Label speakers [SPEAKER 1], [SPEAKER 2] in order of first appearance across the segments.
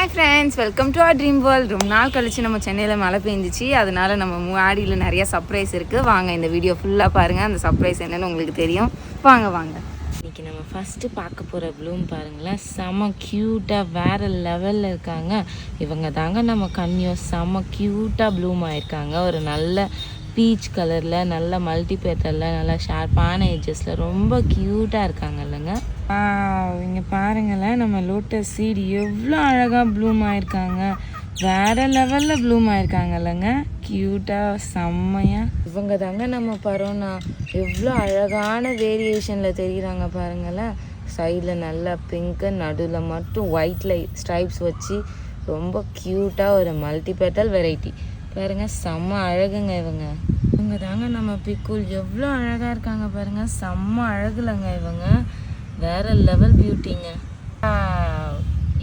[SPEAKER 1] Hi friends, welcome to our dream world. ரொம்ப நாள் கழிச்சு நம்ம சென்னையில் மழை பெஞ்சிச்சு. அதனால நம்ம மாடியில் நிறைய சர்ப்ரைஸ் இருக்குது. வாங்க இந்த வீடியோ ஃபுல்லாக பாருங்கள். அந்த சர்ப்ரைஸ் என்னென்னு உங்களுக்கு தெரியும். வாங்க வாங்க. இன்றைக்கி நம்ம ஃபஸ்ட்டு பார்க்க போகிற ப்ளூம் பாருங்களேன். செம க்யூட்டாக வேறு லெவலில் இருக்காங்க. இவங்க தாங்க நம்ம கன்னியோ. செம க்யூட்டாக ப்ளூம் ஆகிருக்காங்க. ஒரு நல்ல பீச் கலரில், நல்ல மல்டி பேட்டரில், நல்ல ஷார்ப்பான எட்ஜஸில் ரொம்ப க்யூட்டாக இருக்காங்க இல்லைங்க. இங்கே பாருங்களேன், நம்ம லோட்டஸ் சீட் எவ்வளோ அழகாக ப்ளூம் ஆகிருக்காங்க. வேறு லெவலில் ப்ளூம் ஆகிருக்காங்க இல்லைங்க. க்யூட்டாக செம்மையாக. இவங்க தாங்க நம்ம பரோனா. எவ்வளோ அழகான வேரியேஷனில் தெரியுறாங்க பாருங்களேன். சைடில் நல்லா பிங்க்கு, நடுவில் மட்டும் ஒயிட்டில் ஸ்ட்ரைப்ஸ் வச்சு ரொம்ப க்யூட்டாக ஒரு மல்டி பேட்டல் வெரைட்டி பாருங்க. செம்ம அழகுங்க இவங்க. இவங்க தாங்க நம்ம பிக்குல். எவ்வளோ அழகாக இருக்காங்க பாருங்கள். செம்ம அழகுலங்க இவங்க. வேறு லெவல் பியூட்டிங்க.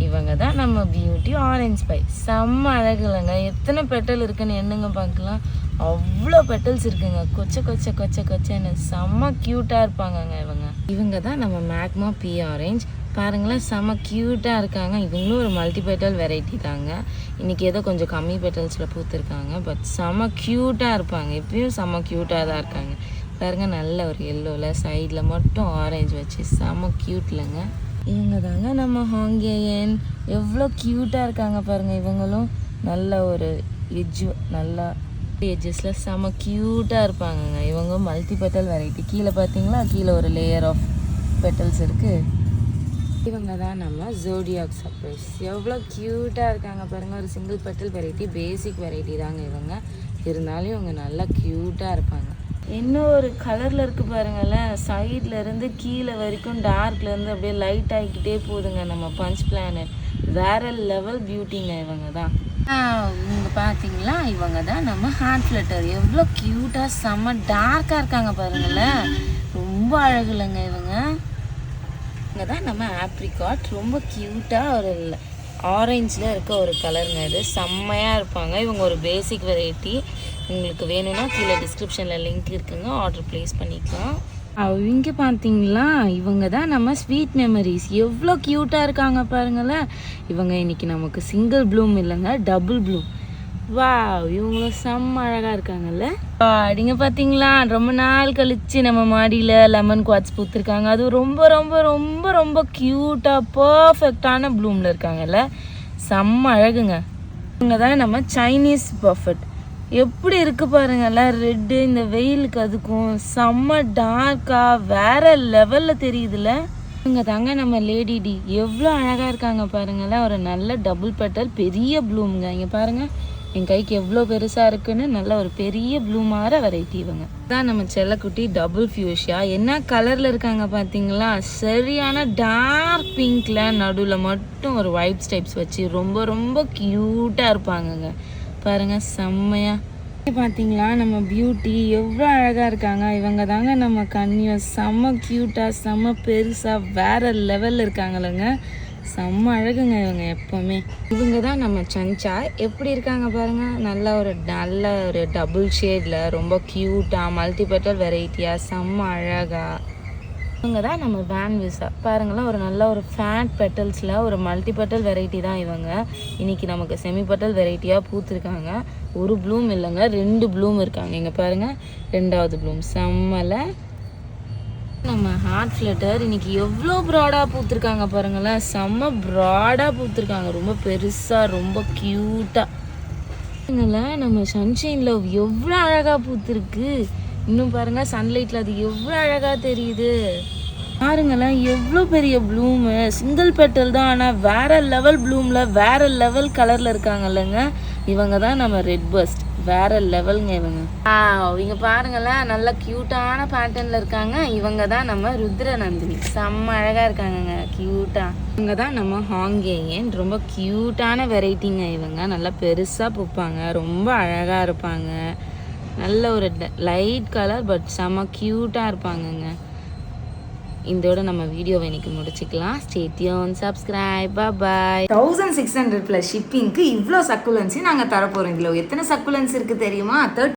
[SPEAKER 1] இவங்க தான் நம்ம பியூட்டி ஆரஞ்ச் பை. செம்ம அழகுலங்க. எத்தனை பெட்டல் இருக்குன்னு என்னங்க பார்க்கலாம். அவ்வளோ பெட்டல்ஸ் இருக்குங்க. கொச்சை கொச்சை கொச்சை கொச்சைன்னு செம்ம க்யூட்டாக இருப்பாங்கங்க இவங்க. இவங்க தான் நம்ம மேக்மா பி ஆரஞ்ச். பாருங்களேன், செம்ம க்யூட்டாக இருக்காங்க. இவங்களும் ஒரு மல்டி பெட்டல் வெரைட்டி தாங்க. இன்றைக்கி ஏதோ கொஞ்சம் கம்மி பெட்டல்ஸில் பூத்துருக்காங்க. பட் செம்ம க்யூட்டாக இருப்பாங்க. எப்பயும் செம்ம க்யூட்டாக தான் இருக்காங்க பாருங்க. நல்ல ஒரு எல்லோவில் சைடில் மட்டும் ஆரஞ்சு வச்சு செம்ம க்யூட்லங்க. இவங்க தாங்க நம்ம ஹாங்கேயன். எவ்வளோ க்யூட்டாக இருக்காங்க பாருங்கள். இவங்களும் நல்ல ஒரு எட்ஜு, நல்லா எட்ஜஸில் செம்ம க்யூட்டாக இருப்பாங்கங்க. இவங்க மல்டி பெட்டல் வெரைட்டி. கீழே பார்த்தீங்களா, கீழே ஒரு லேயர் ஆஃப் பெட்டல்ஸ் இருக்குது. இவங்க தான் நம்ம ஜோடியாக் சர்ப்ரைஸ். எவ்வளோ க்யூட்டாக இருக்காங்க பாருங்கள். ஒரு சிங்கிள் பெட்டல் வெரைட்டி, பேசிக் வெரைட்டி தாங்க இவங்க. இருந்தாலும் இவங்க நல்லா க்யூட்டாக இருப்பாங்க. இன்னும் ஒரு கலரில் இருக்குது பாருங்களேன். சைடில் இருந்து கீழே வரைக்கும் டார்க்லேருந்து அப்படியே லைட் ஆகிக்கிட்டே போகுதுங்க நம்ம பஞ்ச் பிளானட். வேறு லெவல் பியூட்டிங்க இவங்க தான். இவங்க பார்த்தீங்களா, இவங்க தான் நம்ம ஹார்ட் ஃப்ளட்டர். எவ்வளோ க்யூட்டாக செம்ம டார்க்காக இருக்காங்க பாருங்களேன். ரொம்ப அழகுலங்க இவங்க. இவங்க தான் நம்ம ஆப்ரிகாட். ரொம்ப க்யூட்டாக ஒரு ஆரஞ்சில் இருக்க ஒரு கலருங்க. இது செம்மையாக இருப்பாங்க. இவங்க ஒரு பேசிக் வெரைட்டி. உங்களுக்கு வேணும்னா கீழே டிஸ்கிரிப்ஷனில் லிங்க் இருக்குங்க, ஆர்டர் ப்ளேஸ் பண்ணிக்கலாம். இங்கே பார்த்தீங்களா, இவங்க தான் நம்ம ஸ்வீட் மெமரிஸ். எவ்வளோ க்யூட்டாக இருக்காங்க பாருங்களேன். இவங்க இன்றைக்கி நமக்கு சிங்கிள் ப்ளூம் இல்லைங்க, டபுள் ப்ளூம். வா, இவங்களும் செம்ம அழகாக இருக்காங்கல்ல. அப்படிங்க பார்த்தீங்களா, ரொம்ப நாள் கழித்து நம்ம மாடியில் லெமன் குவாட்ஸ் பூத்துருக்காங்க. அதுவும் ரொம்ப ரொம்ப ரொம்ப ரொம்ப க்யூட்டாக பர்ஃபெக்டான ப்ளூமில் இருக்காங்கல்ல. செம்ம அழகுங்க. இவங்க தான் நம்ம சைனீஸ் பர்ஃபெக்ட். எப்படி இருக்குது பாருங்கள்ல. ரெட்டு இந்த வெயிலுக்கு அதுக்கும் செம்ம டார்க்காக வேறு லெவலில் தெரியுதுல்ல. இவங்க தாங்க நம்ம லேடி டி. எவ்வளோ அழகாக இருக்காங்க பாருங்களேன். ஒரு நல்ல டபுள் பெட்டல் பெரிய ப்ளூமுங்க. இங்கே பாருங்கள், என் கைக்கு எவ்வளோ பெருசாக இருக்குன்னு. நல்ல ஒரு பெரிய ப்ளூமார வெரைட்டி. இவங்க தான் நம்ம செல்லக்குட்டி டபுள் ஃபியூஷியா. என்ன கலரில் இருக்காங்க பார்த்தீங்களா. சரியான டார்க் பிங்க்கில் நடுவில் மட்டும் ஒரு ஒயிட் ஸ்டைப்ஸ் வச்சு ரொம்ப ரொம்ப க்யூட்டாக இருப்பாங்கங்க பாருங்கள். செம்மையாக பார்த்தீங்களா நம்ம பியூட்டி. எவ்வளோ அழகாக இருக்காங்க. இவங்க தாங்க நம்ம கன்னியோ. செம்ம க்யூட்டாக செம்ம பெருசாக வேறு லெவலில் இருக்காங்களங்க. செம்ம அழகுங்க இவங்க எப்போவுமே. இவங்க தான் நம்ம சஞ்சா. எப்படி இருக்காங்க பாருங்கள். நல்ல ஒரு டபுள் ஷேடில் ரொம்ப க்யூட்டாக மல்டி பெட்டல் வெரைட்டியாக செம்ம அழகாக. இவங்க தான் நம்ம வேன் விசா. பாருங்களேன், ஒரு நல்ல ஒரு ஃபேட் பெட்டல்ஸில் ஒரு மல்டி பெட்டல் வெரைட்டி தான் இவங்க. இன்றைக்கி நமக்கு செமி பெட்டல் வெரைட்டியாக பூத்துருக்காங்க. ஒரு ப்ளூம் இல்லைங்க, 2 ப்ளூம் இருக்காங்க. இங்கே பாருங்கள், 2வது ப்ளூம் செம்மலை. நம்ம ஹார்ட் ஃப்ளட்டர் இன்றைக்கி எவ்வளோ ப்ராடாக பூத்துருக்காங்க பாருங்களேன். செம்ம ப்ராடாக பூத்துருக்காங்க. ரொம்ப பெருசாக ரொம்ப க்யூட்டாக. நம்ம சன்ஷைன் லவ் எவ்வளோ அழகாக பூத்துருக்கு. இன்னும் பாருங்கள், சன்லைட்டில் அது எவ்வளோ அழகாக தெரியுது பாருங்களேன். எவ்வளோ பெரிய ப்ளூமு. சிங்கிள் பெட்டல் தான், ஆனால் வேறு லெவல் ப்ளூமில் வேறு லெவல் கலரில் இருக்காங்கல்லங்க. இவங்க தான் நம்ம ரெட் பஸ்ட். வேறு லெவலுங்க இவங்க. இவங்க பாருங்களேன், நல்ல க்யூட்டான பேட்டர்னில் இருக்காங்க. இவங்க தான் நம்ம ருத்ர நந்தினி. செம்ம அழகாக இருக்காங்கங்க க்யூட்டாக. இவங்க தான் நம்ம ஹாங்கேயன். ரொம்ப க்யூட்டான வெரைட்டிங்க இவங்க. நல்லா பெருசாக பூப்பாங்க. ரொம்ப அழகாக இருப்பாங்க. நல்ல ஒரு லைட் கலர் பட் செம்ம க்யூட்டாக இருப்பாங்கங்க. இதோட நம்ம வீடியோவை இன்னைக்கு முடிச்சுக்கலாம். ஸ்டே டியூன், சப்ஸ்கிரைப், பாய். 1600+ ஷிப்பிங்க்கு இவ்வளோ சக்குலன்ஸையும் நாங்கள் தரப்போகிறோம். இதில் எத்தனை சக்குலன்ஸ் இருக்குது தெரியுமா?